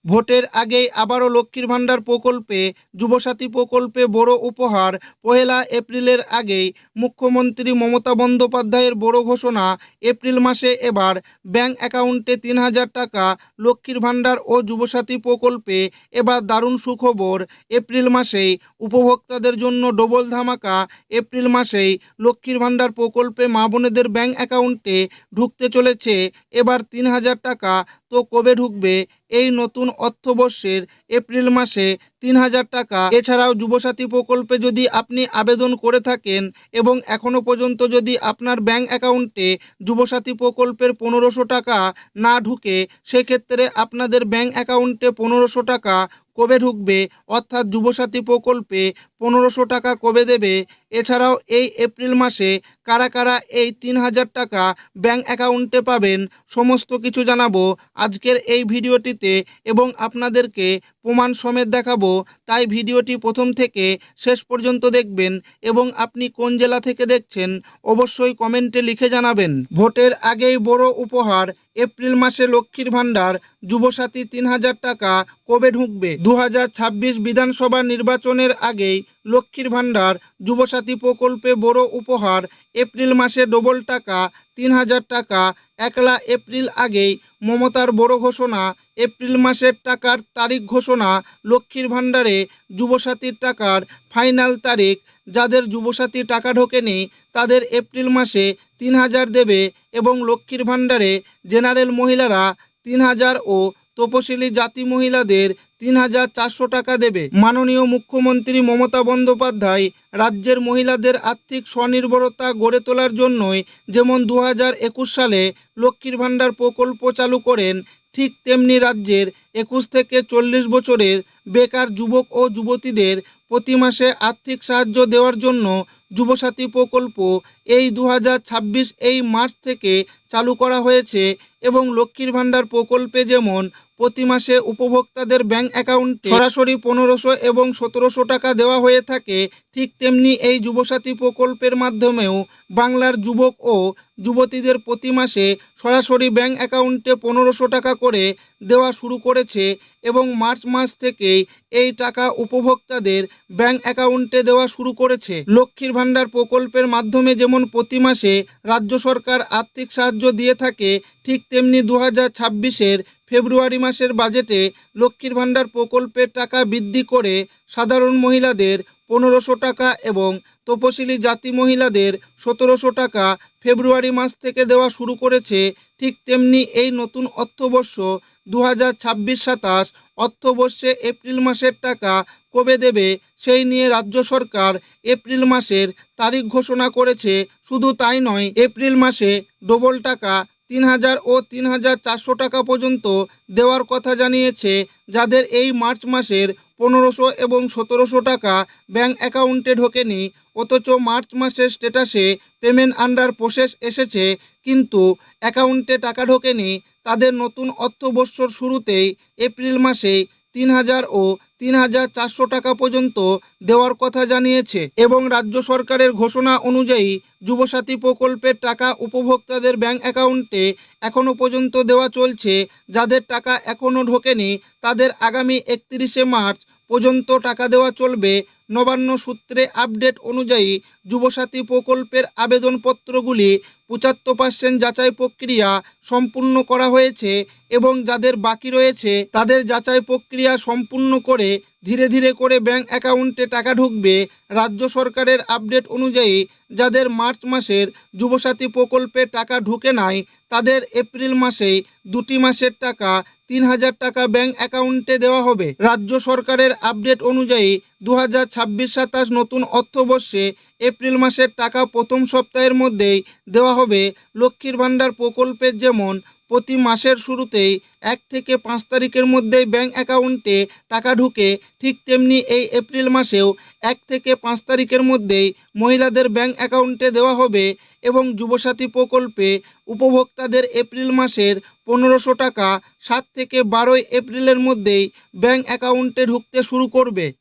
ভোটের আগেই আবারও লক্ষ্মীর ভাণ্ডার প্রকল্পে যুবসাথী প্রকল্পে বড় উপহার। 1 এপ্রিলের আগেই মুখ্যমন্ত্রী মমতা বন্দ্যোপাধ্যায়ের বড় ঘোষণা। এপ্রিল মাসে এবার ব্যাংক অ্যাকাউন্টে 3,000 টাকা। লক্ষ্মীর ভাণ্ডার ও যুবসাথী প্রকল্পে এবার দারুণ সুখবর। এপ্রিল মাসেই উপভোক্তাদের জন্য ডবল ধামাকা। এপ্রিল মাসেই লক্ষ্মীর ভাণ্ডার প্রকল্পে মা বোনেদের ব্যাংক অ্যাকাউন্টে ঢুকতে চলেছে এবার 3,000 টাকা। তো কবে ঢুকবে? এই নতুন অর্থবর্ষের এপ্রিল মাসে 3,000 টাকা। এছাড়াও যুবসাথী প্রকল্পে যদি আপনি আবেদন করে থাকেন এবং এখনও পর্যন্ত যদি আপনার ব্যাংক অ্যাকাউন্টে যুবসাথী প্রকল্পের 1,500 টাকা না ঢুকে, সেক্ষেত্রে আপনাদের ব্যাংক অ্যাকাউন্টে 1,500 টাকা কবে ঢুকবে, অর্থাৎ যুবসাথী প্রকল্পে 1,500 টাকা কবে দেবে। এছাড়াও এই এপ্রিল মাসে কারা কারা এই 3,000 টাকা ব্যাংক অ্যাকাউন্টে পাবেন, সমস্ত কিছু জানাবো আজকের এই ভিডিওটিতে এবং আপনাদেরকে প্রমাণ সমেত দেখাবো। তাই ভিডিওটি প্রথম থেকে শেষ পর্যন্ত দেখবেন এবং আপনি কোন জেলা থেকে দেখছেন অবশ্যই কমেন্টে লিখে জানাবেন। ভোটের আগেই বড় উপহার। এপ্রিল মাসে লক্ষ্মীর ভাণ্ডার যুবসাথী 3,000 টাকা কবে ঢুকবে? 2026 বিধানসভা নির্বাচনের আগেই লক্ষ্মীর ভাণ্ডার যুবসাথী প্রকল্পে বড় উপহার। এপ্রিল মাসে ডবল টাকা 3,000 টাকা। 1 এপ্রিল আগেই মমতার বড় ঘোষণা। এপ্রিল মাসের টাকার তারিখ ঘোষণা। লক্ষ্মীর ভাণ্ডারে যুবসাথীর টাকার ফাইনাল তারিখ। যাদের যুবসাথী টাকা ঢোকেনি তাদের এপ্রিল মাসে 3,000 দেবে এবং লক্ষ্মীর ভাণ্ডারে জেনারেল মহিলারা 3,000 ও তপশিলি জাতি মহিলাদের 3,400 টাকা দেবে। মাননীয় মুখ্যমন্ত্রী মমতা বন্দ্যোপাধ্যায় রাজ্যের মহিলাদের আর্থিক স্বনির্ভরতা গড়ে তোলার জন্যই যেমন 2021 সালে লক্ষ্মীর ভাণ্ডার প্রকল্প চালু করেন, ঠিক তেমনি রাজ্যের 21 থেকে 40 বছরের বেকার যুবক ও যুবতীদের প্রতি মাসে আর্থিক সাহায্য দেওয়ার জন্য যুবসাথী প্রকল্প এই 2026 এই মার্চ থেকে চালু করা হয়েছে। এবং লক্ষ্মীর ভাণ্ডার প্রকল্পে যেমন প্রতি মাসে উপভোক্তাদের ব্যাংক অ্যাকাউন্টে সরাসরি 1,500 এবং 1,700 টাকা দেওয়া হয়ে থাকে, ঠিক তেমনি এই যুবসাথী প্রকল্পের মাধ্যমেও বাংলার যুবক ও যুবতীদের প্রতি মাসে সরাসরি ব্যাংক অ্যাকাউন্টে 1,500 টাকা করে দেওয়া শুরু করেছে এবং মার্চ মাস থেকেই এই টাকা উপভোক্তাদের ব্যাংক অ্যাকাউন্টে দেওয়া শুরু করেছে। লক্ষ্মীর ভাণ্ডার প্রকল্পের মাধ্যমে যেমন প্রতি মাসে রাজ্য সরকার আর্থিক সাহায্য দিয়ে থাকে, ঠিক তেমনি 2026-এর ফেব্রুয়ারি মাসের বাজেটে লক্ষ্মীর ভাণ্ডার প্রকল্পের টাকা বৃদ্ধি করে সাধারণ মহিলাদের 1,500 টাকা এবং তপশিলি জাতি মহিলাদের 1,700 টাকা ফেব্রুয়ারি মাস থেকে দেওয়া শুরু করেছে। ঠিক তেমনি এই নতুন অর্থবর্ষ 2026-27 অর্থবর্ষে এপ্রিল মাসের টাকা কবে দেবে সেই নিয়ে রাজ্য সরকার এপ্রিল মাসের তারিখ ঘোষণা করেছে। শুধু তাই নয়, এপ্রিল মাসে ডবল টাকা 3,000 ও 3,400 টাকা পর্যন্ত দেওয়ার কথা জানিয়েছে। যাদের এই মার্চ মাসের 1,500 এবং 1,700 টাকা ব্যাংক অ্যাকাউন্টে ঢোকেনি, অথচ মার্চ মাসের স্ট্যাটাসে পেমেন্ট আন্ডার প্রসেস এসেছে কিন্তু অ্যাকাউন্টে টাকা ঢোকেনি, তাদের নতুন অর্থবর্ষর শুরুতেই এপ্রিল মাসেই 3,000 ও 3,400 টাকা পর্যন্ত দেওয়ার কথা জানিয়েছে। এবং রাজ্য সরকারের ঘোষণা অনুযায়ী যুবসাথী প্রকল্পের টাকা উপভোক্তাদের ব্যাংক অ্যাকাউন্টে এখনও পর্যন্ত দেওয়া চলছে। যাদের টাকা এখনও ঢোকেনি তাদের আগামী 31শে মার্চ পর্যন্ত টাকা দেওয়া চলবে। নবান্ন সূত্রে আপডেট অনুযায়ী যুবসাথী প্রকল্পের আবেদনপত্রগুলি 75% যাচাই প্রক্রিয়া সম্পূর্ণ করা হয়েছে এবং যাদের বাকি রয়েছে তাদের যাচাই প্রক্রিয়া সম্পূর্ণ করে ধীরে ধীরে করে ব্যাংক অ্যাকাউন্টে টাকা ঢুকবে। রাজ্য সরকারের আপডেট অনুযায়ী যাদের মার্চ মাসের যুবসাথী প্রকল্পে টাকা ঢুকে নাই তাদের এপ্রিল মাসেই 2টি মাসের টাকা 3,000 টাকা ব্যাংক অ্যাকাউন্টে দেওয়া হবে। রাজ্য সরকারের আপডেট অনুযায়ী 2026-27 নতুন অর্থবর্ষে এপ্রিল মাসের টাকা প্রথম সপ্তাহের মধ্যেই দেওয়া হবে। লক্ষ্মীর ভাণ্ডার প্রকল্পের যেমন প্রতি মাসের শুরুতেই 1 থেকে 5 তারিখের মধ্যেই ব্যাংক অ্যাকাউন্টে টাকা ঢুকে, ঠিক তেমনি এই এপ্রিল মাসেও 1 থেকে 5 তারিখের মধ্যেই মহিলাদের ব্যাংক অ্যাকাউন্টে দেওয়া হবে। এবং যুবসাথী প্রকল্পে উপভোক্তাদের এপ্রিল মাসের 1,500 টাকা 7 থেকে 12 এপ্রিলের মধ্যেই ব্যাংক অ্যাকাউন্টে ঢুকতে শুরু করবে।